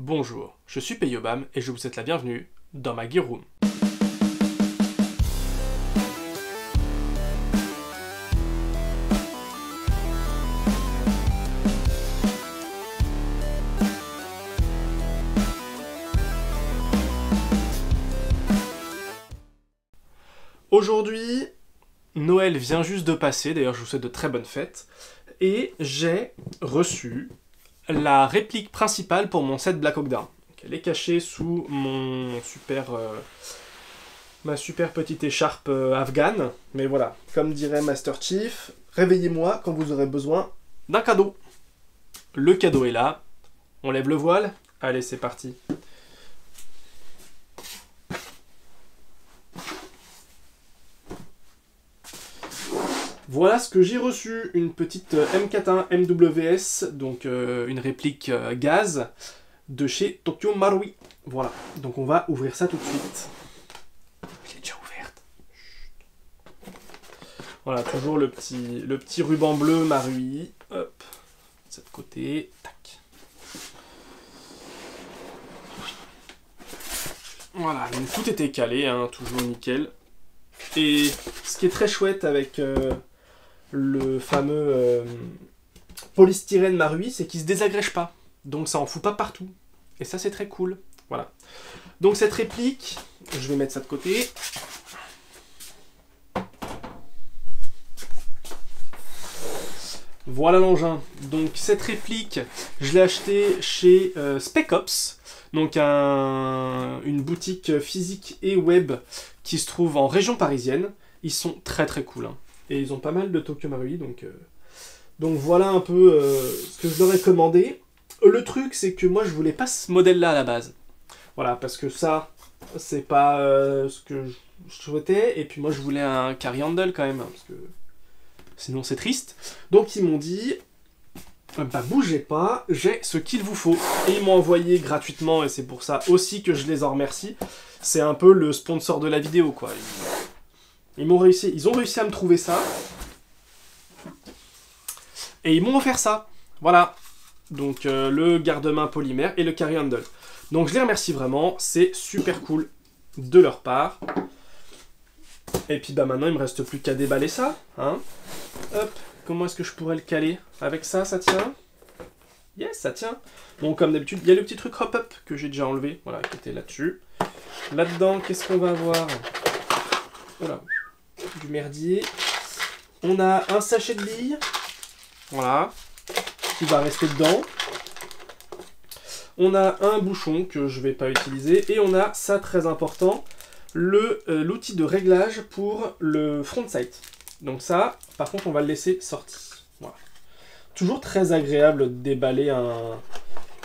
Bonjour, je suis Peyobam et je vous souhaite la bienvenue dans ma Gear Room. Aujourd'hui, Noël vient juste de passer, d'ailleurs je vous souhaite de très bonnes fêtes, et j'ai reçu la réplique principale pour mon set Black Hawk Down. Elle est cachée sous mon ma super petite écharpe afghane, mais voilà, comme dirait Master Chief, réveillez-moi quand vous aurez besoin d'un cadeau. Le cadeau est là, on lève le voile, allez c'est parti. Voilà ce que j'ai reçu, une petite M41 MWS, donc une réplique gaz de chez Tokyo Marui. Voilà, donc on va ouvrir ça tout de suite. Je l'ai déjà ouverte. Chut. Voilà, toujours le petit ruban bleu Marui. Hop, de ce côté, tac. Voilà, donc tout était calé, hein, toujours nickel. Et ce qui est très chouette avec le fameux polystyrène Marui, c'est qu'il se désagrège pas. Donc ça en fout pas partout. Et ça c'est très cool. Voilà. Donc cette réplique, je vais mettre ça de côté. Voilà l'engin. Donc cette réplique, je l'ai achetée chez Spec Ops. Donc une boutique physique et web qui se trouve en région parisienne. Ils sont très très cool. Hein. Et ils ont pas mal de Tokyo Marui, donc voilà un peu ce que je leur ai commandé. Le truc, c'est que moi, je voulais pas ce modèle-là à la base. Voilà, parce que ça, c'est pas ce que je souhaitais. Et puis moi, je voulais un carry handle quand même, hein, parce que sinon c'est triste. Donc ils m'ont dit, bah bougez pas, j'ai ce qu'il vous faut. Et ils m'ont envoyé gratuitement, et c'est pour ça aussi que je les en remercie. C'est un peu le sponsor de la vidéo, quoi. Ils ont réussi à me trouver ça. Et ils m'ont offert ça. Voilà. Donc le garde-main polymère et le carry handle. Donc je les remercie vraiment. C'est super cool de leur part. Et puis bah maintenant il me reste plus qu'à déballer ça. Hein. Hop. Comment est-ce que je pourrais le caler? Avec ça, ça tient? Yes, ça tient. Bon, comme d'habitude, il y a le petit truc hop-up que j'ai déjà enlevé. Voilà, qui était là-dessus. Là-dedans, qu'est-ce qu'on va avoir? Voilà. Du merdier. On a un sachet de billes. Voilà. Qui va rester dedans. On a un bouchon que je ne vais pas utiliser. Et on a, ça très important, l'outil de réglage pour le front sight. Donc ça, par contre, on va le laisser sorti. Voilà. Toujours très agréable de déballer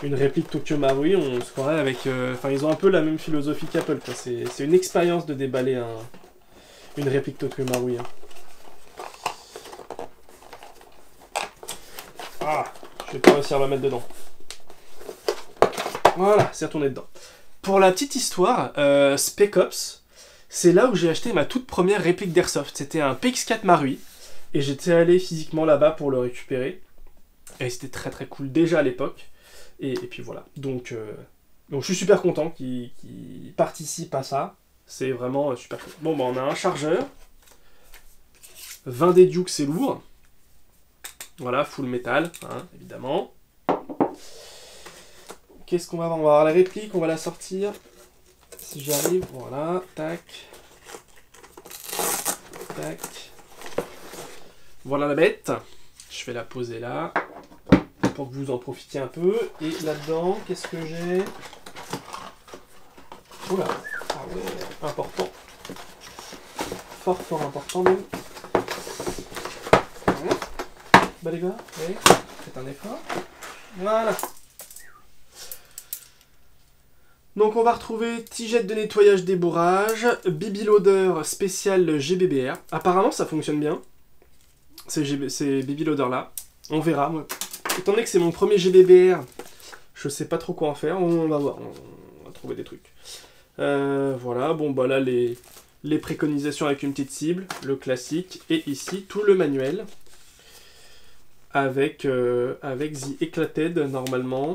une réplique Tokyo Marui. On se croirait avec... Enfin, ils ont un peu la même philosophie qu'Apple. C'est une expérience de déballer une réplique Tokyo Marui. Hein. Ah, je vais pas réussir à le mettre dedans. Voilà, c'est retourné dedans. Pour la petite histoire, Spec Ops, c'est là où j'ai acheté ma toute première réplique d'Airsoft. C'était un PX4 Marui. Et j'étais allé physiquement là-bas pour le récupérer. Et c'était très très cool déjà à l'époque. Et puis voilà. Donc je suis super content qu'ils participent à ça. C'est vraiment super cool. Bon, bah on a un chargeur. 20 des Duke, c'est lourd. Voilà, full métal, hein, évidemment. Qu'est-ce qu'on va avoir? On va avoir la réplique, on va la sortir. Si j'arrive, voilà, tac. Tac. Voilà la bête. Je vais la poser là. Pour que vous en profitiez un peu. Et là-dedans, qu'est-ce que j'ai? Oula, ah ouais, important. Fort important même. Voilà. Bah les gars, allez, faites un effort. Voilà. Donc on va retrouver tigette de nettoyage débourrage, Baby Loader spécial GBBR. Apparemment ça fonctionne bien. Ces Baby Loader là. On verra. Moi. Étant donné que c'est mon premier GBBR, je sais pas trop quoi en faire. On va voir. On va trouver des trucs. Voilà. Bon bah là les préconisations avec une petite cible, le classique. Et ici tout le manuel. Avec The Eclated normalement.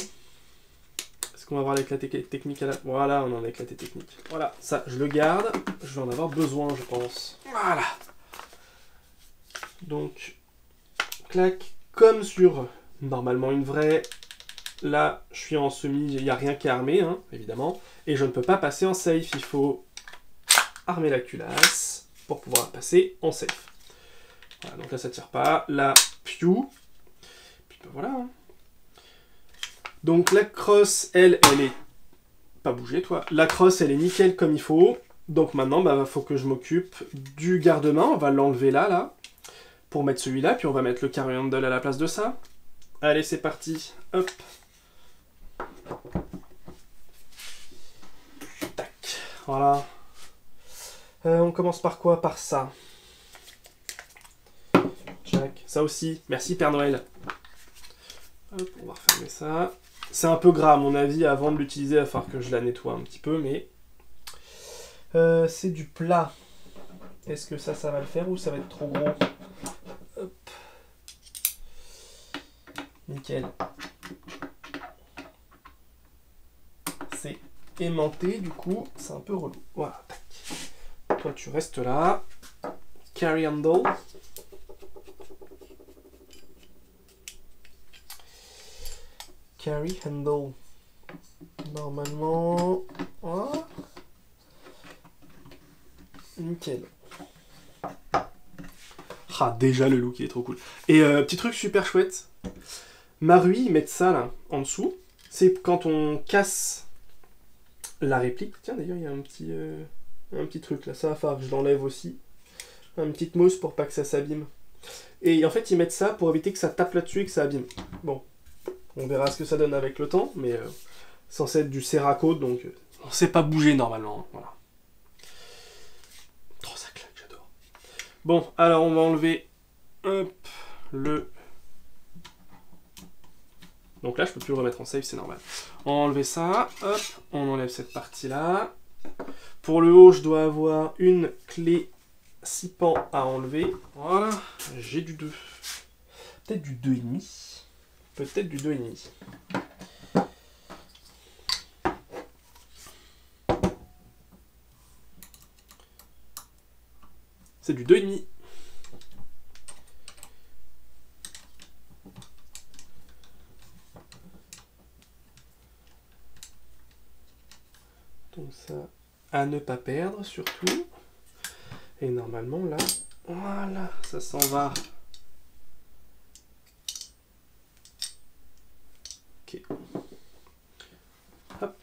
qu'on va voir l'éclaté technique à la... Voilà, on en a éclaté technique. Voilà, ça, je le garde. Je vais en avoir besoin, je pense. Voilà. Donc, clac, comme sur normalement une vraie. Là, je suis en semi, il n'y a rien qui est armé, hein, évidemment. Et je ne peux pas passer en safe. Il faut armer la culasse pour pouvoir passer en safe. Voilà, donc là, ça tire pas. Là, piou. Puis ben voilà. Hein. Donc la crosse, elle est... Pas bougée, toi. La crosse, elle est nickel comme il faut. Donc maintenant, bah, faut que je m'occupe du garde-main. On va l'enlever là, pour mettre celui-là. Puis on va mettre le carry handle à la place de ça. Allez, c'est parti. Hop. Tac. Voilà. On commence par quoi? Par ça. Jack. Ça aussi. Merci Père Noël. Hop, on va refermer ça. C'est un peu gras à mon avis, avant de l'utiliser, il va falloir que je la nettoie un petit peu, mais... c'est du plat. Est-ce que ça va le faire ou ça va être trop gros? Hop. Nickel. C'est aimanté, du coup, c'est un peu relou. Voilà, tac. Toi, tu restes là. Carry handle. Carry handle. Normalement... Oh. Nickel. Ah, déjà le look il est trop cool. Et petit truc super chouette. Marui, ils mettent ça là, en dessous. C'est quand on casse la réplique. Tiens, d'ailleurs, il y a un petit truc là. Ça va falloir que je l'enlève aussi. Une petite mousse pour pas que ça s'abîme. Et en fait, ils mettent ça pour éviter que ça tape là-dessus et que ça abîme. Bon. On verra ce que ça donne avec le temps, mais censé être du Cerakote, donc on ne sait pas bouger normalement. Voilà. Oh, ça claque, j'adore. Bon, alors on va enlever hop, le... Donc là, je peux plus le remettre en save, c'est normal. On va enlever ça, hop, on enlève cette partie-là. Pour le haut, je dois avoir une clé 6 pans à enlever. Voilà, j'ai du 2. Peut-être du 2,5. Peut-être du 2,5. C'est du 2,5. Donc ça, à ne pas perdre surtout. Et normalement là, voilà, ça s'en va. Ok. Hop.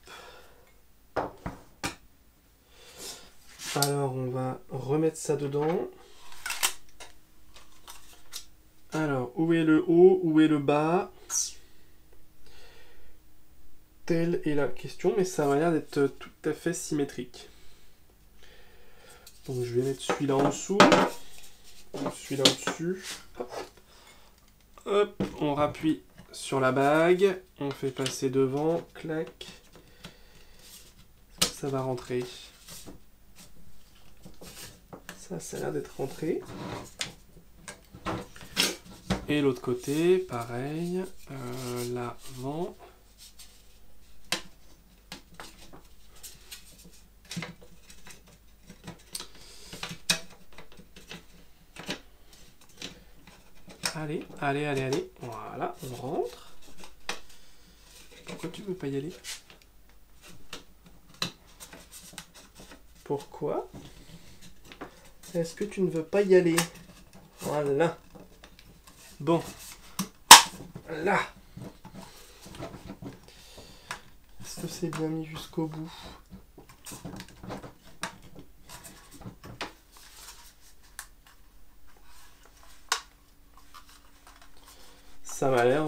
Alors on va remettre ça dedans. Alors, où est le haut, où est le bas? Telle est la question, mais ça m'a l'air d'être tout à fait symétrique. Donc je vais mettre celui-là en dessous, celui-là au-dessus. Hop. Hop, on rappuie sur la bague, on fait passer devant, clac. Ça va rentrer. Ça a l'air d'être rentré. Et l'autre côté, pareil, l'avant. Allez, allez, allez, allez. Voilà, on rentre. Pourquoi tu veux pas y aller? Pourquoi est-ce que tu ne veux pas y aller? Voilà. Bon. Là. Est-ce que c'est bien mis jusqu'au bout? Ça m'a l'air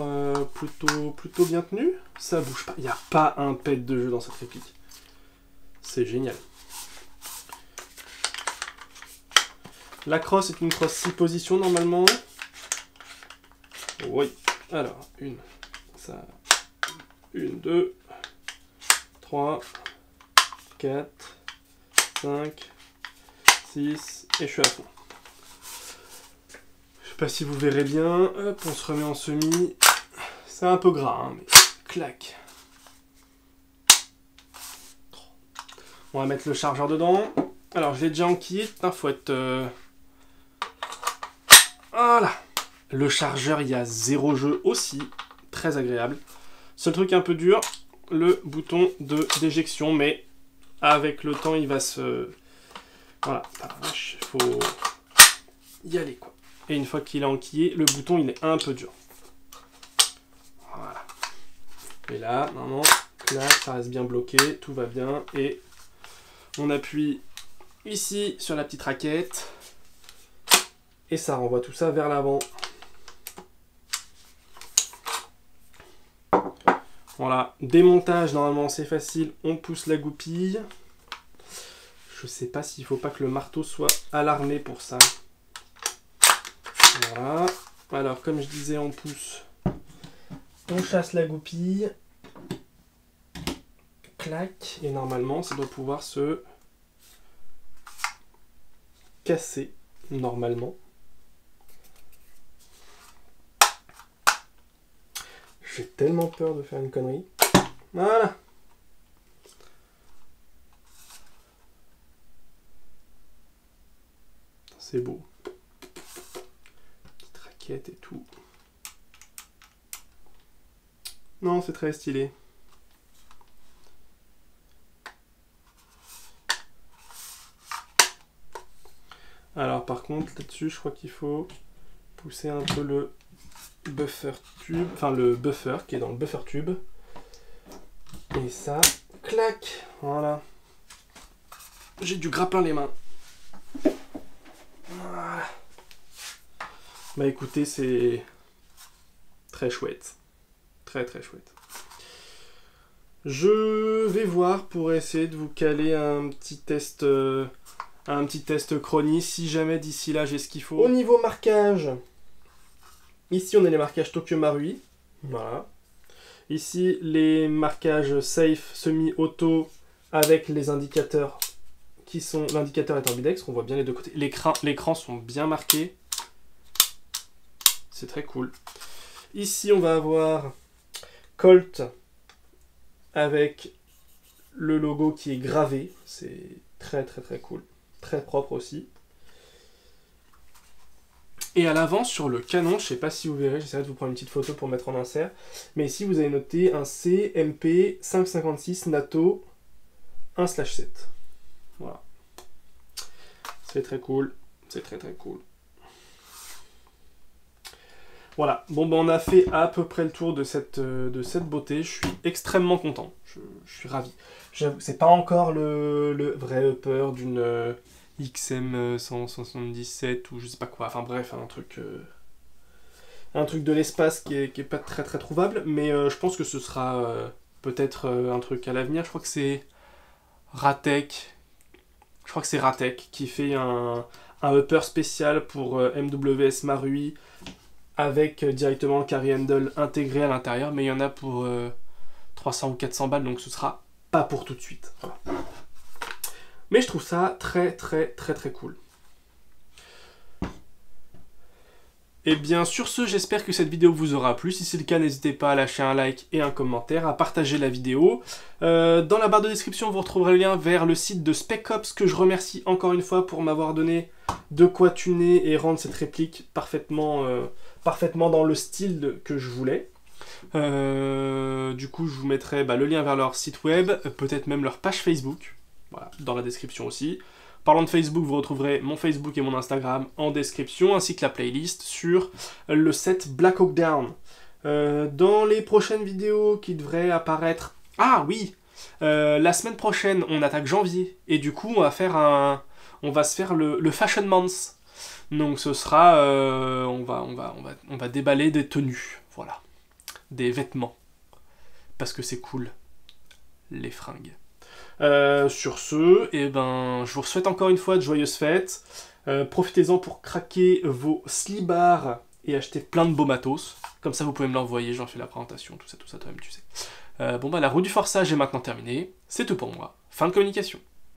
plutôt bien tenu. Ça bouge pas. Il n'y a pas un pet de jeu dans cette réplique. C'est génial. La crosse est une crosse 6 positions normalement. Oui. Alors, une, 2, 3, 4, 5, 6, et je suis à fond. Je sais pas si vous verrez bien. Hop, on se remet en semi. C'est un peu gras, hein, mais clac. On va mettre le chargeur dedans. Alors, je l'ai déjà enquillé. Putain, faut être... Voilà. Le chargeur, il y a 0 jeu aussi. Très agréable. Seul truc un peu dur, le bouton de déjection. Mais avec le temps, il va se... Voilà. Il faut y aller, quoi. Et une fois qu'il est enquillé, le bouton, il est un peu dur. Voilà. Et là, normalement, clac, ça reste bien bloqué. Tout va bien. Et on appuie ici sur la petite raquette. Et ça renvoie tout ça vers l'avant. Voilà, démontage, normalement c'est facile, on pousse la goupille. Je sais pas s'il faut pas que le marteau soit alarmé pour ça. Voilà, alors comme je disais, on pousse, on chasse la goupille. Clac, et normalement ça doit pouvoir se casser, normalement. J'ai tellement peur de faire une connerie. Voilà. C'est beau. Petite raquette et tout. Non, c'est très stylé. Alors par contre, là-dessus, je crois qu'il faut pousser un peu le buffer tube, enfin le buffer qui est dans le buffer tube. Et ça, clac, voilà. J'ai du grappin les mains. Voilà. Bah écoutez, c'est très chouette. Très très chouette. Je vais voir pour essayer de vous caler un petit test chronie, si jamais d'ici là j'ai ce qu'il faut. Au niveau marquage, ici on a les marquages Tokyo Marui, voilà. Ici les marquages safe, semi-auto avec les indicateurs qui sont... L'indicateur est ambidex, on voit bien les deux côtés. L'écran sont bien marqués. C'est très cool. Ici on va avoir Colt avec le logo qui est gravé. C'est très très très cool. Très propre aussi. Et à l'avant, sur le canon, je ne sais pas si vous verrez, j'essaierai de vous prendre une petite photo pour mettre en insert. Mais ici, vous avez noté un CMP 556 NATO 1/7. Voilà. C'est très cool. C'est très très cool. Voilà. Bon, ben, on a fait à peu près le tour de cette beauté. Je suis extrêmement content. Je suis ravi. C'est pas encore le vrai upper d'une... XM 177 ou je sais pas quoi, enfin bref, un truc de l'espace qui est pas très très trouvable, mais je pense que ce sera peut-être un truc à l'avenir. Je crois que c'est Ratek, qui fait un upper spécial pour MWS Marui avec directement le carry handle intégré à l'intérieur, mais il y en a pour 300 ou 400 balles, donc ce sera pas pour tout de suite. Voilà. Mais je trouve ça très très très très cool. Et bien sur ce, j'espère que cette vidéo vous aura plu. Si c'est le cas, n'hésitez pas à lâcher un like et un commentaire, à partager la vidéo. Dans la barre de description, vous retrouverez le lien vers le site de Spec Ops, que je remercie encore une fois pour m'avoir donné de quoi tuner et rendre cette réplique parfaitement dans le style que je voulais. Du coup, je vous mettrai le lien vers leur site web, peut-être même leur page Facebook. Voilà, dans la description aussi. Parlant de Facebook, vous retrouverez mon Facebook et mon Instagram en description, ainsi que la playlist sur le set Black Hawk Down. Dans les prochaines vidéos qui devraient apparaître... Ah oui, la semaine prochaine, on attaque janvier, et du coup, on va se faire le Fashion Month. Donc ce sera... on va déballer des tenues, voilà. Des vêtements. Parce que c'est cool, les fringues. Sur ce, je vous souhaite encore une fois de joyeuses fêtes. Profitez-en pour craquer vos slibards et acheter plein de beaux matos. Comme ça, vous pouvez me l'envoyer, j'en fais la présentation, tout ça, toi-même, tu sais. La roue du forçage est maintenant terminée. C'est tout pour moi. Fin de communication.